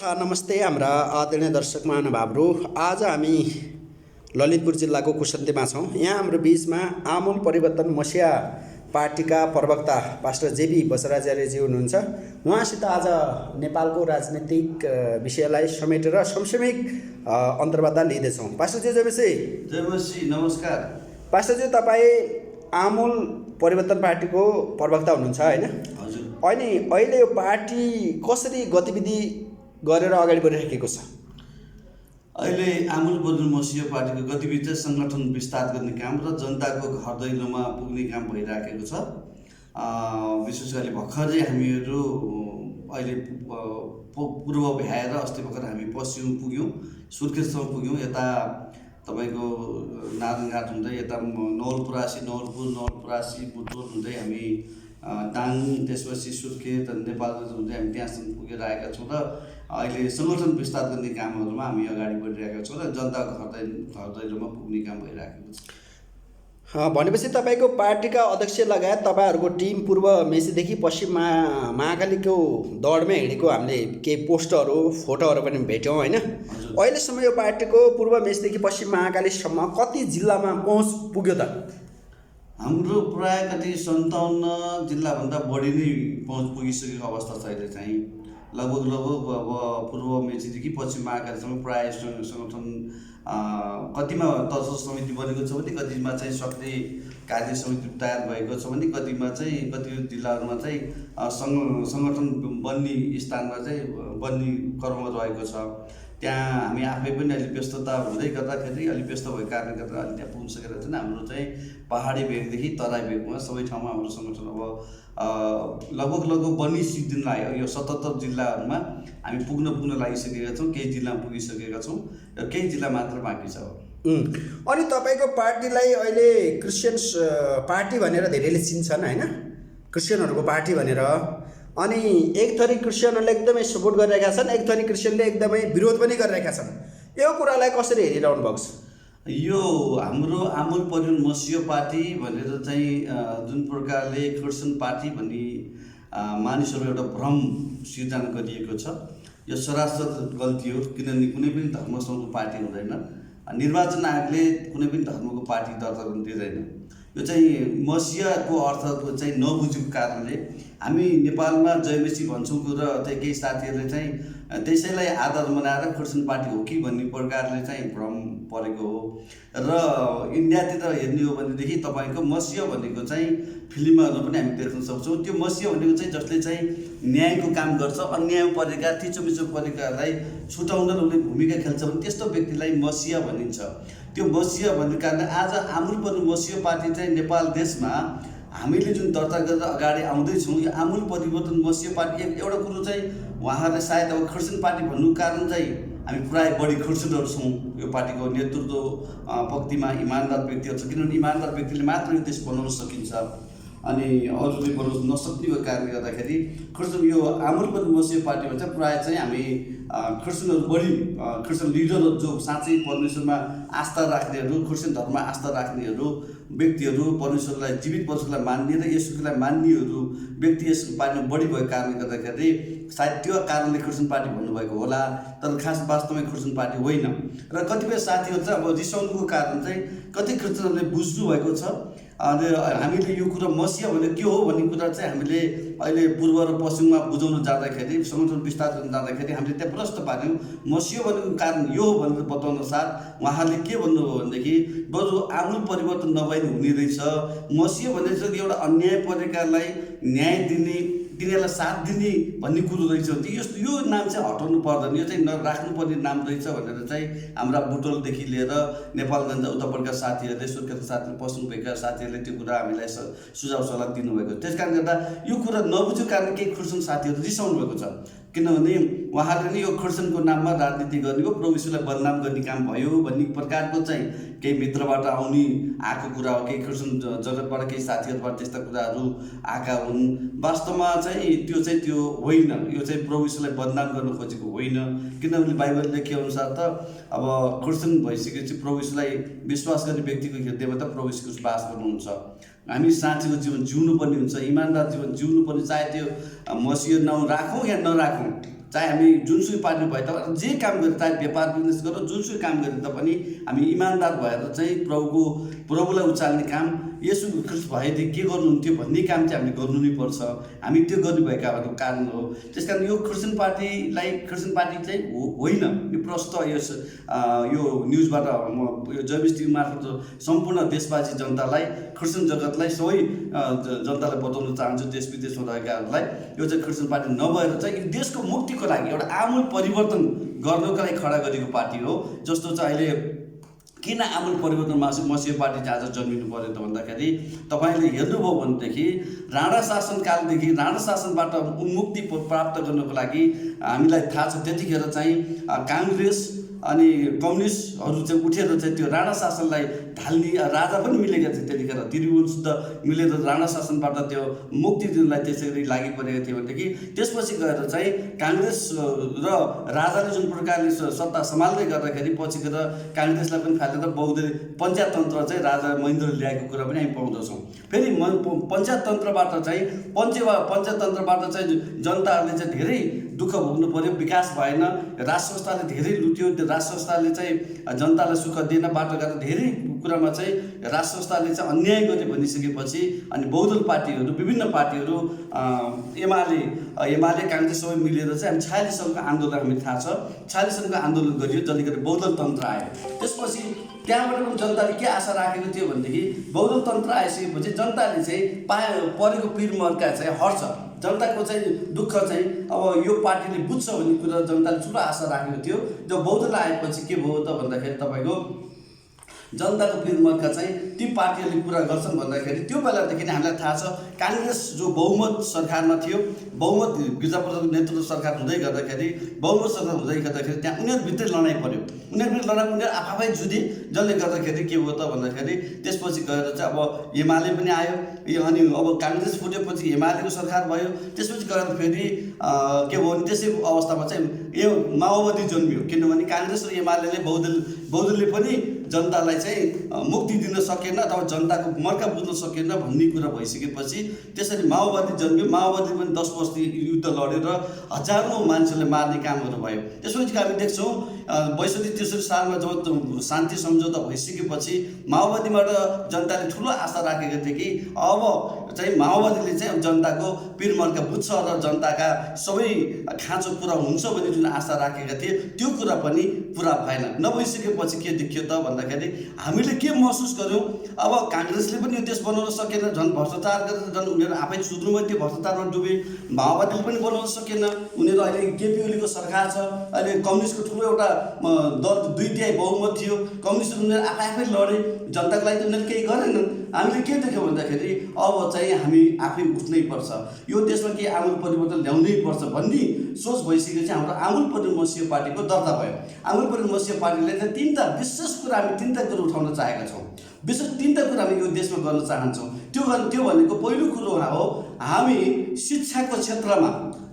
नमस्ते हाम्रा आदरणीय दर्शक महानुभावहरू। आज हामी ललितपुर जिल्लाको कुसन्तीमा छौँ। यहाँ हाम्रो बिचमा आमूल परिवर्तन मसिया पार्टीका प्रवक्ता पास्टर जेबी बसराचार्यजी हुनुहुन्छ। उहाँसित आज नेपालको राजनीतिक विषयलाई समेटेर समसामयिक अन्तर्वार्ता लिँदैछौँ। पास्टरजी जयमसी नमस्कार। पास्टरजी, तपाईँ आमूल परिवर्तन पार्टीको प्रवक्ता हुनुहुन्छ हैन? हजुर। अनि अहिले यो पार्टी कसरी गतिविधि गरेर अगाडि बढिरहेको छ? अहिले आमूल परिवर्तन मसिया पार्टीको गतिविधि सङ्गठन विस्तार गर्ने काम र जनताको घर दैलोमा पुग्ने काम भइराखेको छ। विशेष गरी भर्खरै हामीहरू अहिले पूर्व भ्याएर अस्ति भर्खर हामी पश्चिम पुग्यौँ, सुर्खेतसम्म पुग्यौँ। यता तपाईँको नारायणघाट हुँदै यता नवलपरासी बुटोल हुँदै हामी दाङ, त्यसपछि सुर्खेत नेपालगञ्ज हुँदै हामी त्यहाँसम्म पुगेर आएका छौँ र अहिले सङ्गठन विस्तार गर्ने कामहरूमा हामी अगाडि बढिरहेका छौँ र जनताको घर दैलोमा पुग्ने काम भइरहेको छ। भनेपछि तपाईँको पार्टीका अध्यक्ष लगायत तपाईँहरूको टिम पूर्व मेचीदेखि पश्चिम महाकालीको दौडमै हिँडेको हामीले केही पोस्टहरू फोटोहरू पनि भेट्यौँ होइन? अहिलेसम्म यो पार्टीको पूर्व मेचीदेखि पश्चिम महाकालीसम्म कति जिल्लामा पहुँच पुग्यो त? हाम्रो प्राय कति 57 जिल्लाभन्दा बढी नै पहुँच पुगिसकेको अवस्था छ। अहिले चाहिँ लगभग अब पूर्व मेचीदेखि पश्चिम महाकालीसम्म प्राय सङ्गठन कतिमा तत्काल समिति बनेको छ भने, कतिमा चाहिँ सक्रिय कार्य समिति तयार भएको छ भने, कतिमा चाहिँ कति जिल्लाहरूमा चाहिँ सङ्गठन बन्ने स्थानमा चाहिँ बन्ने क्रममा रहेको छ। त्यहाँ हामी आफै पनि अलिक व्यस्तता हुँदै गर्दाखेरि अलिक व्यस्त भएको कारणले गर्दा अहिले त्यहाँ पुग्न सकेर चाहिँ हाम्रो चाहिँ पहाडी भेगदेखि तराई भेगमा सबै ठाउँमा हाम्रो सङ्गठन अब लगभग बन्ने दिन लाग्यो। यो 77 जिल्लाहरूमा हामी पुग्न लागिसकेका छौँ। केही जिल्लामा पुगिसकेका छौँ र केही जिल्ला मात्र बाँकी छ। अनि तपाईँको पार्टीलाई अहिले क्रिस्चियन्स पार्टी भनेर धेरैले चिन्छन् होइन? क्रिस्चियनहरूको पार्टी भनेर। अनि एक थरी क्रिस्चियनहरूले एकदमै सपोर्ट गरिरहेका छन्, एक थरी क्रिस्चियनले एकदमै विरोध पनि गरिरहेका छन्। यो कुरालाई कसरी हेरिरहनु भएको छ? यो हाम्रो आमूल परिवर्तन मसिया पार्टी भनेर चाहिँ जुन प्रकारले क्रिस्चियन पार्टी भन्ने मानिसहरू एउटा भ्रम सिर्जना गरिएको छ, यो सरासर गल्ती हो। किनभने कुनै पनि धर्मसँगको पार्टी हुँदैन। निर्वाचन आयोगले कुनै पनि धर्मको पार्टी दर्ता गर्न दिँदैन। यो चाहिँ मसियाको अर्थ चाहिँ नबुझेको कारणले हामी नेपालमा जयमेसी भन्छौँ र चाहिँ केही साथीहरूले चाहिँ त्यसैलाई आधार बनाएर क्रिस्चियन पार्टी हो कि भन्ने प्रकारले चाहिँ भ्रम परेको हो। र इन्डियातिर हेर्ने हो भनेदेखि तपाईँको मसिया भनेको चाहिँ फिल्महरू पनि हामी देख्न सक्छौँ। त्यो मसिया भनेको चाहिँ जसले चाहिँ न्यायको काम गर्छ, अन्याय परेका थिचोमिचो परेकालाई छुटाउन उसले भूमिका खेल्छ भने त्यस्तो व्यक्तिलाई मसिया भनिन्छ। त्यो मसिया भन्ने कारणले आज आमूल परिवर्तन मसिया पार्टी चाहिँ नेपाल देशमा हामीले जुन दर्ता गरेर अगाडि आउँदैछौँ, यो आमूल परिवर्तन मसिया पार्टी एउटा कुरो चाहिँ उहाँहरूले सायद अब क्रिस्चियन पार्टी भन्नुको कारण चाहिँ हामी प्राय बढी क्रिस्चियनहरू छौँ। यो पार्टीको नेतृत्व पक्तिमा इमान्दार व्यक्तिहरू छ, किनभने इमान्दार व्यक्तिले मात्र यो देश बनाउन सकिन्छ अनि अरूले बनाउन नसक्ने कारणले गर्दाखेरि क्रिस्चियन यो आमूल परिवर्तन मसिया पार्टीमा चाहिँ प्राय चाहिँ हामी क्रिस्चियनहरू बढी क्रिस्चियन लिडरहरू जो साँच्चै परमेश्वरमा आस्था राख्नेहरू, क्रिस्चियन धर्ममा आस्था राख्नेहरू व्यक्तिहरू, परमेश्वरलाई जीवित परमेश्वरलाई मान्ने र यसुलाई मान्नेहरू व्यक्ति यस पार्टीमा बढी भएको कारणले गर्दाखेरि सायद त्यो कारणले क्रिस्चियन पार्टी भन्नुभएको होला, तर खास वास्तवमा क्रिस्चियन पार्टी होइन। र कतिपय साथीहरू चाहिँ अब रिसाउनुको कारण चाहिँ कति क्रिस्चियनहरूले बुझ्नु भएको छ। अनि हामीले यो कुरा मसिया भनेको के हो भन्ने कुरा चाहिँ हामीले अहिले पूर्व र पश्चिममा बुझाउन जाँदाखेरि, सङ्गठन विस्तार गर्न जाँदाखेरि हामीले त्यहाँ प्रश्न पार्यौँ। मसिया भनेको कारण यो हो भनेर बताउन साथ उहाँहरूले के भन्नुभयो भनेदेखि बरु आमूल परिवर्तन नभई हुने रहेछ। मसिया भने चाहिँ एउटा अन्याय परेकालाई न्याय दिने, तिनीहरूलाई साथ दिने भन्ने कुरो रहेछ। यो नाम चाहिँ हटाउनु पर्दैन, यो चाहिँ राख्नुपर्ने नाम रहेछ भनेर चाहिँ हाम्रा बुटोलदेखि लिएर नेपालगञ्ज उतापट्टिका साथीहरूले, सुर्खेतका साथीहरू, पश्चिम भेगका साथीहरूले त्यो कुरा हामीलाई सुझाव सल्लाह दिनुभएको। त्यस कारणले गर्दा यो कुरा नबुझेको कारण केही क्रिस्चियन साथीहरू रिसाउनु भएको छ। किनभने उहाँहरूले नै यो क्रिस्चियनको नाममा राजनीति गर्ने हो, प्रभु येशूलाई बदनाम गर्ने काम भयो भन्ने प्रकारको चाहिँ केही भित्रबाट आएको कुरा हो। केही क्रिस्चियन जगतबाट केही साथीहरूबाट त्यस्ता कुराहरू आएका हुन्। वास्तवमा चाहिँ त्यो होइन। यो चाहिँ प्रभु येशूलाई बदनाम गर्न खोजेको होइन। किनभने बाइबलले के अनुसार त अब क्रिस्चियन भइसकेपछि प्रभु येशूलाई विश्वास गर्ने व्यक्तिको हृदयमा त प्रभु येशूको बास गर्नुहुन्छ। हामी साँचोको जीवन जिउनुपर्ने हुन्छ, इमान्दार जीवन जिउनुपर्ने, चाहे त्यो मसियो नाउँ राखौँ या नराखौँ, चाहे हामी जुनसुकै पार्टी भए तापनि जे काम गरे, चाहे व्यापार बिजनेस गरौँ, जुनसुकै काम गरे तापनि हामी इमान्दार भएर चाहिँ प्रभुलाई उचाल्ने काम, येशू ख्रीष्ट भएदेखि के गर्नुहुन्थ्यो भन्ने काम चाहिँ हामीले गर्नु नै पर्छ। हामी त्यो गर्नुभएका कारण हो। त्यस कारण यो क्रिस्चियन पार्टी चाहिँ होइन। यो प्रश्न यो न्युजबाट म यो जयबिस टिभी मार्फत सम्पूर्ण देशवासी जनतालाई, क्रिस्चियन जगतलाई, सबै जनतालाई बताउन चाहन्छु, देश विदेशमा रहेकाहरूलाई, यो चाहिँ क्रिस्चियन पार्टी नभएर चाहिँ यो देशको मुक्तिको लागि एउटा आमूल परिवर्तन गर्नको लागि खडा गरेको पार्टी हो। जस्तो चाहिँ अहिले किन आमूल परिवर्तन मसीह पार्टी चाहिँ आज जन्मिनु पर्यो त भन्दाखेरि, तपाईँले हेर्नुभयो भनेदेखि राणा शासनकालदेखि, राणा शासनबाट उन्मुक्ति प्राप्त गर्नको लागि हामीलाई थाहा छ त्यतिखेर चाहिँ काङ्ग्रेस अनि कम्युनिस्टहरू चाहिँ उठेर चाहिँ त्यो राणा शासनलाई ढाल्ने, राजा पनि मिलेका थिए त्यतिखेर, त्रिभुवनशुद्ध मिलेर राणा शासनबाट त्यो मुक्ति दिनलाई त्यसरी लागि परेको थियो भनेदेखि त्यसपछि गएर चाहिँ काङ्ग्रेस र राजाले जुन प्रकारले सत्ता सम्हाल्दै गर्दाखेरि पछि गएर काङ्ग्रेसलाई पनि फालेर बहुदलीय पञ्चायतन्त्र चाहिँ राजा महेन्द्रले ल्याएको कुरा पनि हामी पाउँदछौँ। फेरि पञ्चायतन्त्रबाट चाहिँ पञ्चायतन्त्रबाट चाहिँ जनताहरूले चाहिँ धेरै दुःख भोग्नु पर्यो, विकास भएन, राज संस्थाले धेरै लुट्यो, त्यो राज संस्थाले चाहिँ जनतालाई सुख दिएन, बाटोघाटो धेरै कुरामा चाहिँ राज संस्थाले चाहिँ अन्याय गर्यो भनिसकेपछि अनि बहुदल पार्टीहरू, विभिन्न पार्टीहरू, एमाले काङ्ग्रेस सबै मिलेर चाहिँ हामी 46 सनको आन्दोलन, हामी थाहा छ 46 सनको आन्दोलन गरियो, जसले गर्दा बहुदल तन्त्र आयो। त्यसपछि त्यहाँबाट पनि जनताले के आशा राखेको थियो भनेदेखि बहुदल तन्त्र आइसकेपछि जनताले चाहिँ परेको पिर मर्का चाहिँ हट्छ, जनताको चाहिँ दुःख चाहिँ अब यो पार्टीले बुझ्छ भन्ने कुरा जनताले ठुलो आशा राखेको थियो। जब बहुदल आएपछि के भयो त भन्दाखेरि तपाईँको जनताको पिरमर्का चाहिँ ती पार्टीहरूले पुरा गर्छन् भन्दाखेरि त्यो बेलादेखि नै हामीलाई थाहा छ काङ्ग्रेस जो बहुमत सरकारमा थियो, बहुमत गिरिजाप्रसादको नेतृत्व सरकार हुँदै गर्दाखेरि, बहुमत सरकार हुँदै गर्दाखेरि त्यहाँ उनीहरूभित्रै लडाइँ पर्यो, उनीहरू आफै जुधे, जसले गर्दाखेरि के भयो त भन्दाखेरि त्यसपछि गएर चाहिँ अब एमाले पनि आयो, अनि अब काङ्ग्रेस फुटेपछि एमालेको सरकार भयो, त्यसपछि गएर फेरि के भयो भने त्यसै अवस्थामा चाहिँ यो माओवादी जन्मियो। किनभने काङ्ग्रेस र एमाले बहुदलले पनि जनतालाई चाहिँ मुक्ति दिन सकेन अथवा जनताको मर्का बुझ्न सकेन भन्ने कुरा भइसकेपछि त्यसरी माओवादी जन्मियो। माओवादी पनि 10 वर्ष युद्ध लडेर हजारौँ मान्छेलाई मार्ने कामहरू भयो। त्यसपछि हामी देख्छौँ 62-63 सालमा जब शान्ति सम्झौता भइसकेपछि माओवादीबाट जनताले ठुलो आशा राखेको थियो कि अब चाहिँ माओवादीले चाहिँ जनताको पिरमर्का बुझ्छ र जनताका सबै खाँचो पुरा हुन्छ भन्ने जुन आशा राखेका थिए त्यो कुरा पनि पुरा भएन। नभइसकेपछि के देखियो त भन्दाखेरि हामीले के महसुस गर्यौँ, अब काङ्ग्रेसले पनि यो देश बनाउन सकेन, झन् भ्रष्टाचार गरेर झन् उनीहरू आफै सुध्रुमै त्यो भ्रष्टाचारमा डुबे। माओवादीले पनि बनाउन सकेन, उनीहरू अहिले केपी ओलीको सरकार छ, अहिले कम्युनिस्टको ठुलो एउटा दल 2/3 बहुमत थियो, कम्युनिस्ट उनीहरू आफै लडे, जनताको लागि त उनीहरूले केही गरेनन्। हामीले के देख्यौँ भन्दाखेरि अब चाहिँ हामी आफै उठ्नै पर्छ, यो देशमा केही आमूल परिवर्तन ल्याउनै पर्छ भन्ने सोच भइसकेपछि हाम्रो आमूल परिवर्तन मसीह पार्टीको दर्ता भयो। आमूल परिवर्तन मसीह पार्टीले चाहिँ 3टा विशेष कुरा, हामी 3टा कुरा उठाउन चाहेका छौँ, विशेष 3टा कुरा हामी यो देशमा गर्न चाहन्छौँ। त्यो भनेको पहिलो कुरो हो हामी शिक्षाको क्षेत्रमा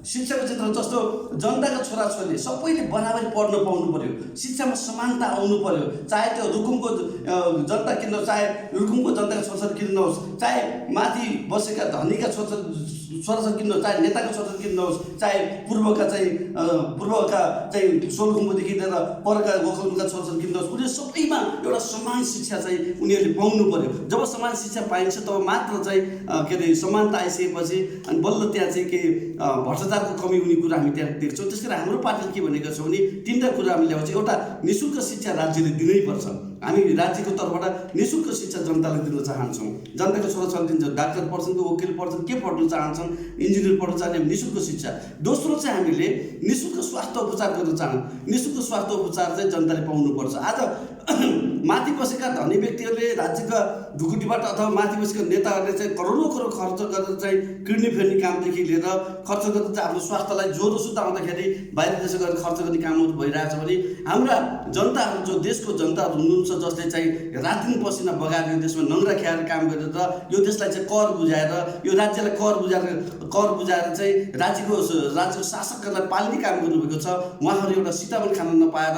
जस्तो जनताका छोराछोरीले सबैले बराबरी पढ्न पाउनु पर्यो, शिक्षामा समानता आउनु पर्यो, चाहे त्यो रुकुमको जनता किन नहोस्, चाहे रुकुमको जनताका छोराछोरी किन नहोस्, चाहे माथि बसेका धनीका छोराछोरी किन नहोस्, चाहे नेताको छोराछोरी किन नहोस्, चाहे पूर्वका चाहिँ सोलुखुम्बुदेखि लिएर परका गोखलका छोराछोरी किन नहोस्, उनीहरू सबैमा एउटा समान शिक्षा चाहिँ उनीहरूले पाउनु पर्यो। जब समान शिक्षा पाइन्छ तब मात्र चाहिँ के अरे समानता आइसकेपछि अनि बल्ल त्यहाँ चाहिँ के भ्रष्टाचारको कमी हुने कुरा हामी त्यहाँ देख्छौँ। त्यस कारण हाम्रो पार्टीले के भनेको छ भने 3टा कुरा हामी ल्याउँछ। एउटा निःशुल्क शिक्षा राज्यले दिनै पर्छ, हामी राज्यको तर्फबाट निःशुल्क शिक्षा जनतालाई दिन चाहन्छौँ। जनताको छोराछोरी दिन्छ, डाक्टर पढ्छन् कि वकिल पढ्छन्, के पढ्न चाहन्छन्, इन्जिनियर पढ्न चाहने निःशुल्क शिक्षा। दोस्रो चाहिँ हामीले निःशुल्क स्वास्थ्य उपचार गर्न चाहन्छौँ। निःशुल्क स्वास्थ्य उपचार चाहिँ जनताले पाउनुपर्छ। आज माथि बसेका धनी व्यक्तिहरूले राज्यका ढुकुटीबाट अथवा माथि बसेका नेताहरूले चाहिँ करोडौँ करोड खर्च गरेर चाहिँ किडनी फेर्ने कामदेखि लिएर खर्च गरेर चाहिँ आफ्नो स्वास्थ्यलाई ज्वरो सुत्ता आउँदाखेरि बाहिर देश गएर खर्च गर्ने कामहरू भइरहेछ भने हाम्रा जनताहरू जो देशको जनताहरू हुनुहुन्छ जसले चाहिँ रातदिन पसिना बगाएर यो देशमा नङ्ग्रा ख्याएर काम गरेर यो देशलाई चाहिँ कर बुझाएर यो राज्यलाई कर बुझाएर चाहिँ राज्यको शासकहरूलाई पाल्ने काम गर्नुभएको छ। उहाँहरू एउटा सीताफल खान नपाएर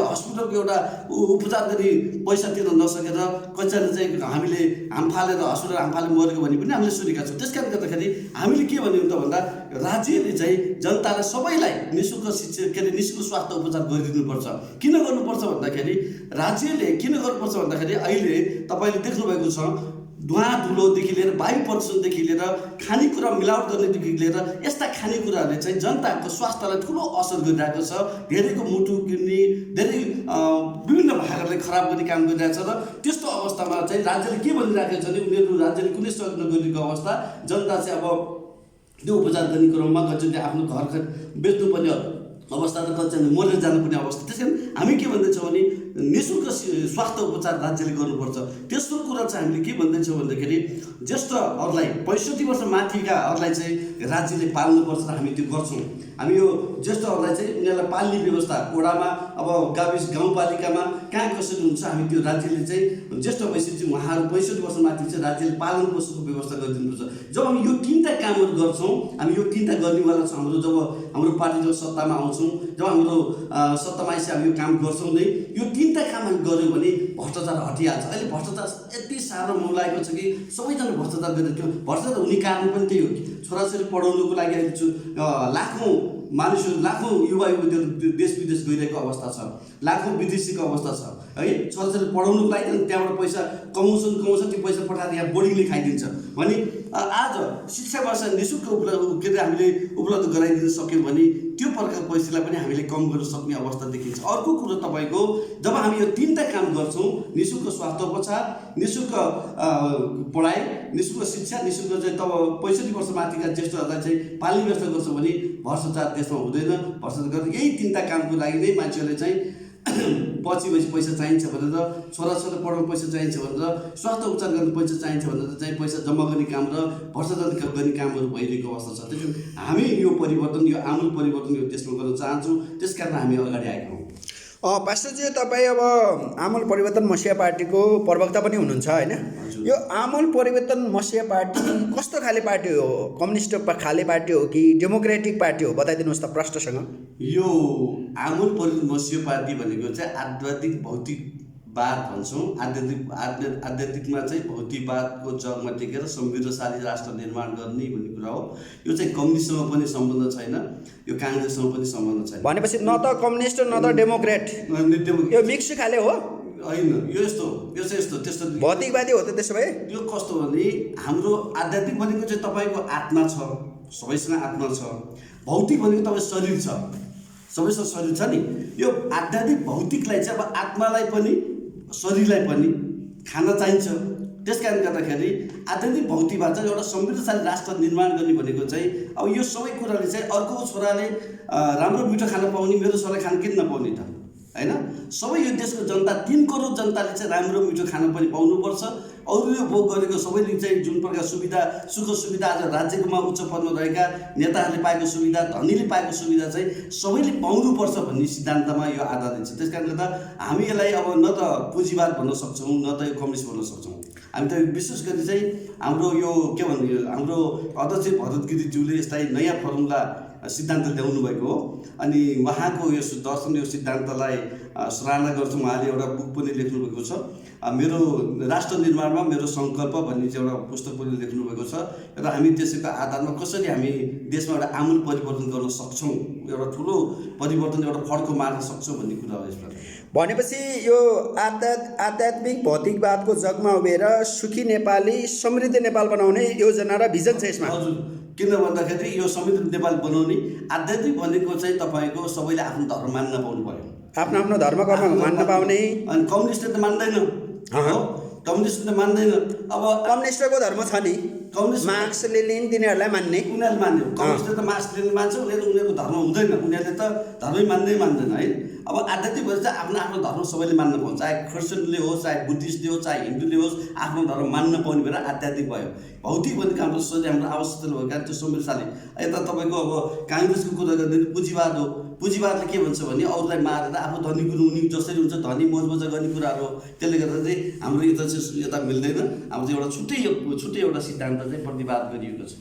हस्पिटलको एउटा उपचार गरी पैसा तिर्न नसकेर कतिजना चाहिँ हामीले हाम फालेर हस्पिटल हाम फालेर मरेको भन्ने पनि हामीले सुनेका छौँ। त्यस कारणले गर्दाखेरि हामीले के भन्यौँ त भन्दा राज्यले चाहिँ जनतालाई सबैलाई निःशुल्क शिक्षा के अरे निःशुल्क स्वास्थ्य उपचार गरिदिनुपर्छ। किन गर्नुपर्छ भन्दाखेरि राज्यले किन गर्नुपर्छ भन्दाखेरि अहिले तपाईँले देख्नुभएको छ धुवा धुलोदेखि लिएर वायु प्रदूषणदेखि लिएर खानेकुरा मिलावट गर्नेदेखि लिएर यस्ता खानेकुराहरूले चाहिँ जनताको स्वास्थ्यलाई ठुलो असर गरिरहेको छ। धेरैको मुटु किडनी धेरै विभिन्न भागहरूले खराब गर्ने काम गरिरहेको छ। र त्यस्तो अवस्थामा चाहिँ राज्यले के भनिरहेको छ भने उनीहरू राज्यले कुनै सहयोग नगरेको अवस्था जनता चाहिँ अब त्यो उपचार गर्ने क्रममा कतिले आफ्नो घर बेच्नुपर्ने अवस्था र कतिजना मरेर जानुपर्ने अवस्था। त्यस कारण हामी के भन्दैछौँ भने निःशुल्क स्वास्थ्य उपचार राज्यले गर्नुपर्छ। तेस्रो कुरा चाहिँ हामीले के भन्दैछौँ भन्दाखेरि ज्येष्ठहरूलाई 65 वर्ष माथिकाहरूलाई चाहिँ राज्यले पाल्नुपर्छ र हामी त्यो गर्छौँ। हामी यो ज्येष्ठहरूलाई चाहिँ उनीहरूलाई पाल्ने व्यवस्था वडामा अब गाविस गाउँपालिकामा कहाँ कसरी हुन्छ हामी त्यो राज्यले चाहिँ ज्येष्ठ भइसकेपछि उहाँहरू 65 वर्ष माथि चाहिँ राज्यले पालन पोषणको व्यवस्था गरिदिनुपर्छ। जब हामी यो तिनवटा कामहरू गर्छौँ हामी यो तिनवटा गर्नेवाला छौँ। हाम्रो जब हाम्रो पार्टी जब सत्तामा आउँछौँ जब हाम्रो सत्तामा आएपछि हामी यो काम गर्छौँ नै यो तिनवटा काम हामी गऱ्यौँ भने भ्रष्टाचार हटिहाल्छ। अहिले भ्रष्टाचार यति साह्रो मौलाएको छ कि सबैजना भ्रष्टाचार गरिरहेको भ्रष्टाचार हुने कारण पनि त्यही हो कि छोराछोरी पढाउनुको लागि अहिले लाखौँ मानिसहरू लाखौँ युवा युवतीहरू देश विदेश गइरहेको अवस्था छ। लाखौँ विदेशीको अवस्था छ है। छोराछोरी पढाउनुको लागि त्यहाँबाट पैसा कमाउँछ त्यो पैसा पठाएर यहाँ बोर्डिङले खाइदिन्छ भने आज शिक्षा वर्ष निःशुल्क के अरे हामीले उपलब्ध गराइदिन सक्यौँ भने त्यो प्रकारको पैसालाई पनि हामीले कम गर्न सक्ने अवस्था देखिन्छ। अर्को कुरो तपाईँको जब हामी यो तिनवटा काम गर्छौँ निःशुल्क स्वास्थ्य उपचार निःशुल्क पढाइ निःशुल्क शिक्षा निःशुल्क चाहिँ तब 65 वर्ष माथिका ज्येष्ठहरूलाई चाहिँ पाल्ने व्यवस्था गर्छौँ भने भ्रष्टाचार देशमा हुँदैन। भ्रष्टाचार गर्दा यही तिनवटा कामको लागि नै मान्छेहरूले चाहिँ पछि पैसा चाहिन्छ भनेर छोराछोरी पढाउनु पैसा चाहिन्छ भनेर स्वास्थ्य उपचार गर्नु पैसा चाहिन्छ भनेर चाहिँ पैसा जम्मा गर्ने काम र भ्रष्टाचार गर्ने कामहरू भइरहेको अवस्था छ। त्यसो हामी यो परिवर्तन यो आमूल परिवर्तन यो देशमा गर्न चाहन्छौँ। त्यस कारण हामी अगाडि आएका हौँ। पास्टरजी तपाईँ अब आमूल परिवर्तन मसिया पार्टीको प्रवक्ता पनि हुनुहुन्छ होइन? यो आमूल परिवर्तन मसिया पार्टी कस्तो खाले पार्टी हो? कम्युनिस्ट खाले पार्टी हो कि डेमोक्रेटिक पार्टी हो? बताइदिनुहोस् त प्रश्नसँग। यो आमूल परिवर्तन मसिया पार्टी भनेको चाहिँ आध्यात्मिक भौतिकवाद भन्छौँ। आध्यात्मिकमा चाहिँ भौतिकवादको जगमा टेकेर समृद्धशाली राष्ट्र निर्माण गर्ने भन्ने कुरा हो। यो चाहिँ कम्युनिस्टसँग पनि सम्बन्ध छैन यो काङ्ग्रेससँग पनि सम्बन्ध छैन। भनेपछि न त कम्युनिस्ट न त डेमोक्रेट यो मिक्स खाले हो होइन। यो चाहिँ यस्तो त्यस्तो भौतिकवादी हो त। त्यसो भए यो कस्तो भने हाम्रो आध्यात्मिक भनेको चाहिँ तपाईँको आत्मा छ सबैसँग आत्मा छ। भौतिक भनेको तपाईँ शरीर छ सबैसँग शरीर छ नि। यो आध्यात्मिक भौतिकलाई चाहिँ अब आत्मालाई पनि शरीरलाई पनि खान चाहिन्छ। त्यस कारण गर्दाखेरि आध्यात्मिक भौतिकवाद चाहिँ एउटा समृद्धशाली राष्ट्र निर्माण गर्ने भनेको चाहिँ अब यो सबै कुराले चाहिँ अर्को छोराले राम्रो मिठो खान पाउने मेरो छोराले खान किन नपाउने त होइन? सबै यो देशको जनता 3 करोड जनताले चाहिँ राम्रो मिठो खान पनि पाउनुपर्छ। अरूले भोग गरेको सबैले चाहिँ जुन प्रकार सुविधा सुख सुविधा आज राज्यकोमा उच्च पदमा रहेका नेताहरूले पाएको सुविधा धनीले पाएको सुविधा चाहिँ सबैले पाउनुपर्छ भन्ने सिद्धान्तमा यो आधारित छ। त्यस कारणले गर्दा हामी यसलाई अब न त पुँजीवाद भन्न सक्छौँ न त यो कम्युनिस्ट भन्न सक्छौँ। हामी त विशेष गरी चाहिँ हाम्रो यो के भन्ने हाम्रो अध्यक्ष भरत गिरीज्यूले यसलाई नयाँ फर्मुला सिद्धान्त ल्याउनु भएको हो। अनि उहाँको यो दर्शन यो सिद्धान्तलाई सराहना गर्छौँ। उहाँले एउटा बुक पनि लेख्नुभएको छ मेरो राष्ट्र निर्माणमा मेरो सङ्कल्प भन्ने चाहिँ एउटा पुस्तक पनि लेख्नुभएको छ। र हामी त्यसैको आधारमा कसरी हामी देशमा एउटा आमूल परिवर्तन गर्न सक्छौँ एउटा ठुलो परिवर्तन एउटा फड्को मार्न सक्छौँ भन्ने कुरा हो। यसबाट भनेपछि यो आध्यात्मिक भौतिकवादको जगमा उभिएर सुखी नेपाली समृद्ध नेपाल बनाउने योजना र भिजन छ यसमा। हजुर किन भन्दाखेरि यो समृद्ध नेपाल बनाउने आध्यात्मिक भनेको चाहिँ तपाईँको सबैले आफ्नो धर्म मान्न पाउनु पर्यो। आफ्नो आफ्नो धर्म कर्म मान्न पाउने। अनि कम्युनिस्टले त मान्दैन कम्युनिस्टले त मान्दैन। अब कम्युनिस्टको धर्म छ नि कम्युनिस्ट मार्क्स लेनिन तिनीहरूलाई मान्ने उनीहरूले मान्ने। कम्युनिस्टले त मार्क्स लेनिन मान्छ उनीहरूको धर्म हुँदैन उनीहरूले त धर्मै मान्दैन है। अब आध्यात्मिक भएर चाहिँ आफ्नो आफ्नो धर्म सबैले मान्न पाउँछ चाहे क्रिस्चियनले होस् चाहे बुद्धिस्टले होस् चाहे हिन्दूले होस् आफ्नो धर्म मान्न पाउने भएर आध्यात्मिक भयो। भौतिक भनेको हाम्रो शरीर हाम्रो आवश्यकता भएको कारण त्यो समृद्धशाली। यता तपाईँको अब काङ्ग्रेसको कुरा गर्दा पुँजीवाद हो। पुँजीवादले के भन्छ भने अरूलाई मारेर आफू धनी हुने जसरी हुन्छ धनी मजमजा गर्ने कुराहरू हो। त्यसले गर्दा चाहिँ हाम्रो यता मिल्दैन। हाम्रो चाहिँ एउटा छुट्टै एउटा सिद्धान्त चाहिँ प्रतिवाद गरिएको छ।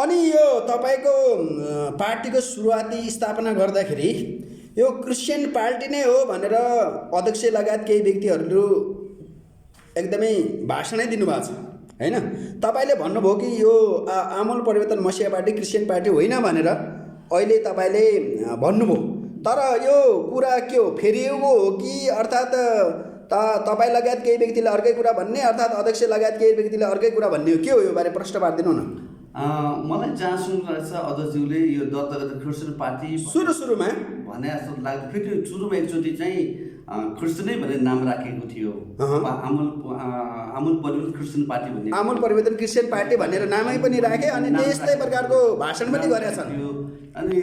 अनि यो तपाईँको पार्टीको सुरुवाती स्थापना गर्दाखेरि यो क्रिस्चियन पार्टी नै हो भनेर अध्यक्ष लगायत केही व्यक्तिहरू एकदमै भाषणै दिनुभएको छ हैन। तपाईँले भन्नुभयो कि यो आमूल परिवर्तन मसिया पार्टी क्रिस्चियन पार्टी होइन भनेर अहिले तपाईँले भन्नुभयो। तर यो कुरा के हो, फेरिएको हो कि अर्थात् तपाईँ लगायत केही व्यक्तिले अर्कै कुरा भन्ने, अर्थात् अध्यक्ष लगायत केही व्यक्तिले अर्कै कुरा भन्ने हो, के हो यो बारे प्रश्न पारिदिनु न। मलाई जहाँसम्म लाग्छ अध्यक्षज्यूले यो दर्ता गरेर क्रिस्चियन पार्टी सुरुमा भने जस्तो लाग्छ। फेरि सुरुमा एकचोटि चाहिँ क्रिस्चियनै भनेर नाम राखेको थियो, आमूल परिवर्तन क्रिस्चियन पार्टी भन्ने, आमूल परिवर्तन क्रिस्चियन पार्टी भनेर नामै पनि राखे अनि त्यस्तै प्रकारको भाषण पनि गरेका छन्। अनि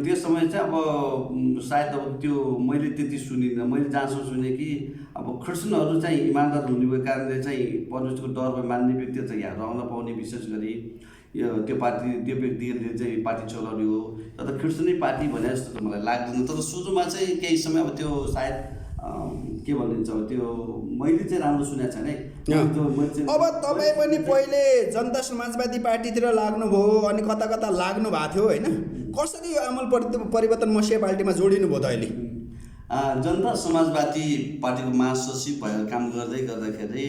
त्यस समय चाहिँ अब सायद अब त्यो मैले त्यति सुनिनँ। मैले जहाँसम्म सुने कि अब क्रिस्चियनहरू चाहिँ इमान्दार हुने भएको कारणले चाहिँ परमेश्वरको डरमा मान्ने व्यक्तिहरू चाहिँ यहाँ रहन पाउने, विशेष गरी यो त्यो पार्टी त्यो व्यक्तिहरूले चाहिँ पार्टी चलाउने हो। तर क्रिस्चियनै पार्टी भने जस्तो त मलाई लाग्दैन। तर सुरुमा चाहिँ केही समय अब त्यो सायद के भनिन्छ त्यो मैले चाहिँ राम्रो सुनेको छैन है। अब तपाईँ पनि पहिले जनता समाजवादी पार्टीतिर लाग्नुभयो अनि कता कता लाग्नु भएको थियो होइन, कसरी यो आमूल परिवर्तन मसिया पार्टीमा जोडिनुभयो त अहिले? जनता समाजवादी पार्टीको महासचिव भएर काम गर्दै गर्दाखेरि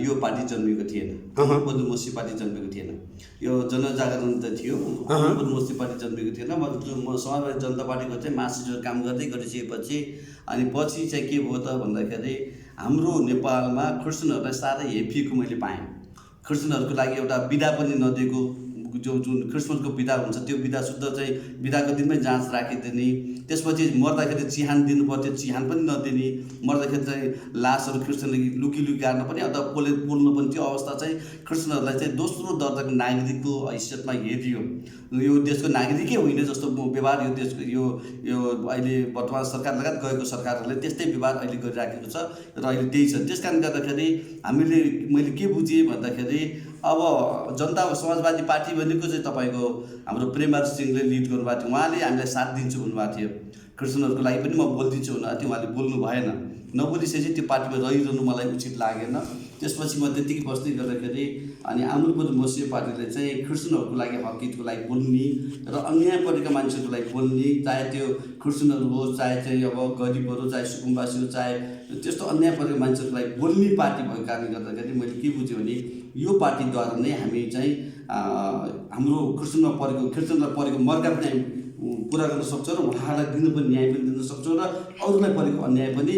यो पार्टी जन्मेको थिएन, मसिया पार्टी जन्मेको थिएन। यो जनजागरण त थियो, मसिया पार्टी जन्मेको थिएन। म समाजवादी जनता पार्टीको चाहिँ महासचिव काम गर्दै गरिसकेपछि अनि पछि चाहिँ के भयो त भन्दाखेरि हाम्रो नेपालमा क्रिस्चियनहरूलाई साह्रै हेपिएको मैले पाएँ। क्रिस्चियनहरूको लागि एउटा बिदा पनि नदिएको, जुन क्रिसमसको बिदा हुन्छ त्यो बिदा शुद्ध चाहिँ बिदाको दिनमै जाँच राखिदिने, त्यसपछि मर्दाखेरि चिहान दिनुपर्थ्यो, चिहान पनि नदिने, मर्दाखेरि चाहिँ लासहरू क्रिस्चियनले लुकी गाड्न पनि अथवा पोल्नु पनि त्यो अवस्था चाहिँ क्रिस्चियनहरूलाई चाहिँ दोस्रो दर्जाको नागरिकको हैसियतमा हेरियो। यो देशको नागरिकै होइन जस्तो व्यवहार यो देशको यो अहिले वर्तमान सरकार लगायत गएको सरकारहरूले त्यस्तै व्यवहार अहिले गरिराखेको छ र अहिले त्यही छ। त्यस कारणले गर्दाखेरि मैले के बुझेँ भन्दाखेरि अब जनता समाजवादी पार्टी भनेको चाहिँ तपाईँको हाम्रो प्रेमबहादुर सिंहले लिड गर्नुभएको थियो। उहाँले हामीलाई साथ दिन्छु भन्नुभएको थियो, क्रिस्चियनहरूको लागि पनि म बोलिदिन्छु भन्नुभएको थियो। उहाँले बोल्नु भएन, नबोलिसकेपछि त्यो पार्टीमा रहिरहनु मलाई उचित लागेन। त्यसपछि म त्यतिकै बस्दै गर्दाखेरि अनि आमूल परिवर्तन मसिया पार्टीले चाहिँ क्रिस्चियनहरूको लागि हक हितको लागि बोल्ने र अन्याय परेका मान्छेहरूको लागि बोल्ने, चाहे त्यो क्रिस्चियनहरू होस्, चाहे चाहिँ अब गरिबहरू, चाहे सुकुम्बासी हो, चाहे त्यस्तो अन्याय परेका मान्छेहरूको लागि बोल्ने पार्टी भएको कारणले गर्दाखेरि मैले के बुझेँ भने यो पार्टीद्वारा नै हामी चाहिँ हाम्रो क्रिस्चियनलाई परेको मर्का पनि हामी पुरा गर्न सक्छौँ र उहाँहरूलाई दिनु पनि न्याय पनि दिन सक्छौँ र अरूलाई परेको अन्याय पनि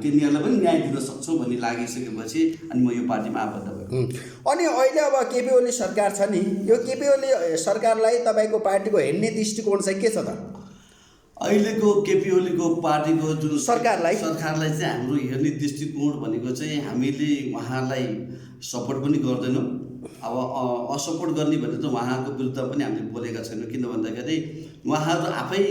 तिनीहरूलाई पनि न्याय दिन सक्छौँ भन्ने लागिसकेपछि अनि म यो पार्टीमा आबद्ध भएको। अनि अहिले अब केपी ओली सरकार छ नि, यो केपी ओली सरकारलाई तपाईँको पार्टीको हेर्ने दृष्टिकोण चाहिँ के छ त? अहिलेको केपी ओलीको पार्टीको जुन सरकारलाई चाहिँ हाम्रो हेर्ने दृष्टिकोण भनेको चाहिँ हामीले उहाँलाई सपोर्ट पनि गर्दैनौँ। अब असपोर्ट गर्ने भने त उहाँको विरुद्ध पनि हामीले बोलेका छैनौँ, किन भन्दाखेरि उहाँहरू आफै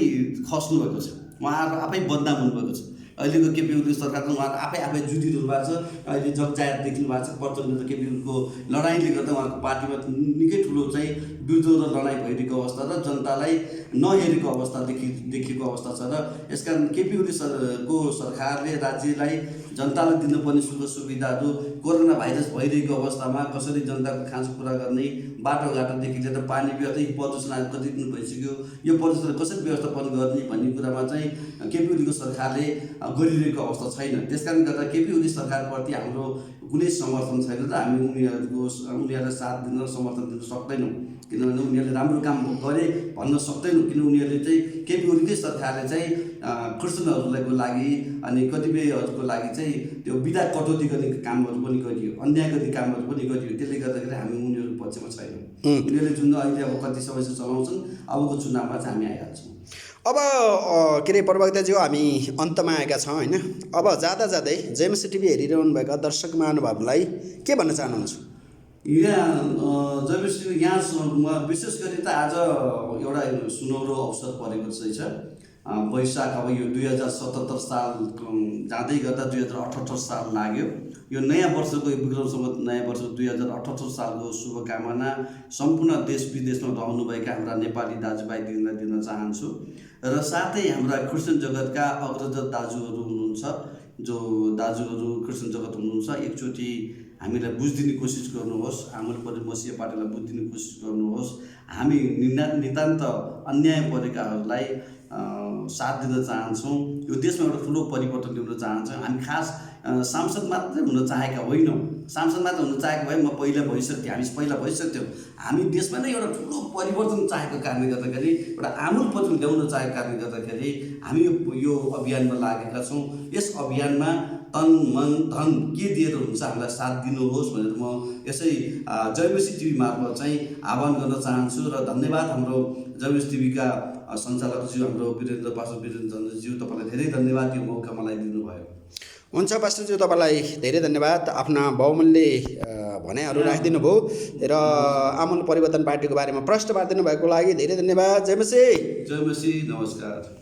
खस्नु भएको छ, उहाँहरू आफै बदनाम हुनुभएको छ। अहिलेको केपी ओली सरकार उहाँहरू आफै जुधिरहनु भएको छ। अहिले जगजाहेर देखिनु भएको छ। प्रचण्ड र केपी ओलीको लडाइँले गर्दा उहाँको पार्टीमा निकै ठुलो चाहिँ विरोध र लडाइँ भइरहेको अवस्था र जनतालाई नहेरेको अवस्था देखिएको अवस्था छ। र यसकारण केपी ओली को सरकारले राज्यलाई जनतालाई दिनुपर्ने सुख सुविधाहरू कोरोना भाइरस भइरहेको अवस्थामा कसरी जनताको खाँचो पुरा गर्ने, बाटोघाटोदेखि लिएर पानी व्यवस्था, प्रदूषण आदि कति दिन भइसक्यो, यो प्रदूषण कसरी व्यवस्थापन गर्ने भन्ने कुरामा चाहिँ केपी ओलीको सरकारले गरिरहेको अवस्था छैन। त्यस कारणले गर्दा केपी ओली सरकारप्रति हाम्रो कुनै समर्थन छैन र हामी उनीहरूलाई साथ दिन समर्थन दिन सक्दैनौँ, किनभने उनीहरूले राम्रो काम गरे भन्न सक्दैनौँ। किन उनीहरूले चाहिँ केपी ओलीकै सरकारले चाहिँ क्रिस्चियनहरूको लागि अनि कतिपयहरूको लागि चाहिँ त्यो बिदा कटौती गर्ने कामहरू पनि गरियो, अन्याय गर्ने कामहरू पनि गरियो। त्यसले गर्दाखेरि हामी उनीहरू पक्षमा छैनौँ। उनीहरूले जुन अहिले अब कति समस्या चलाउँछन्, अबको चुनावमा चाहिँ हामी आइहाल्छौँ। अब के अरे प्रवक्ताज्यू, हामी अन्तमा आएका छौँ होइन। अब जाँदा जाँदै जेएमसी टिभी हेरिरहनुभएका दर्शक महानुभावलाई के भन्न चाहनुहुन्छ? यहाँ जेएमसी यहाँ विशेष गरी त आज एउटा सुनौलो अवसर परेको रहेछ। वैशाख अब यो 2077 साल जाँदै गर्दा 2078 साल लाग्यो। यो नयाँ वर्षको विक्रम सम्वत नयाँ वर्ष 2078 सालको शुभकामना सम्पूर्ण देश विदेशमा रहनुभएका हाम्रा नेपाली दाजुभाइ दिदीलाई दिन चाहन्छु। र साथै हाम्रा क्रिस्चियन जगतका अग्रज दाजुहरू हुनुहुन्छ, जो दाजुहरू क्रिस्चियन जगत हुनुहुन्छ, एकचोटि हामीलाई बुझिदिने कोसिस गर्नुहोस्, आमूल परिवर्तन मसिया पार्टीलाई बुझिदिने कोसिस गर्नुहोस्। हामी नितान्त अन्याय परेकाहरूलाई साथ दिन चाहन्छौँ। यो देशमा एउटा ठुलो परिवर्तन ल्याउन चाहन्छौँ। हामी खास सांसद मात्रै हुन चाहेका होइनौँ। सांसद मात्र हुन चाहेको भए म पहिला भइसक्थेँ, हामी पहिला भइसक्थ्यौँ। हामी देशमा नै एउटा ठुलो परिवर्तन चाहेको कारणले गर्दाखेरि, एउटा आमूल परिवर्तन ल्याउन चाहेको कारणले गर्दाखेरि हामी यो अभियानमा लागेका छौँ। यस अभियानमा तन मन धन के दिएर हुन्छ हामीलाई साथ दिनुहोस् भनेर म यसै जयमसी टिभी मार्फत चाहिँ आह्वान गर्न चाहन्छु। र धन्यवाद हाम्रो जयमसी टिभीका सञ्चालकज्यू हाम्रो पास्टर वीरेन्द्र चन्द्रज्यू, तपाईँलाई धेरै धन्यवाद यो मौका मलाई दिनुभयो। हुन्छ पास्टरज्यू, तपाईँलाई धेरै धन्यवाद। आफ्ना बहुमूल्य भनाइहरू राखिदिनु भयो र आमूल परिवर्तन पार्टीको बारेमा प्रश्न पारिदिनु भएको लागि धेरै धन्यवाद। जयमसी। जयमसी, नमस्कार।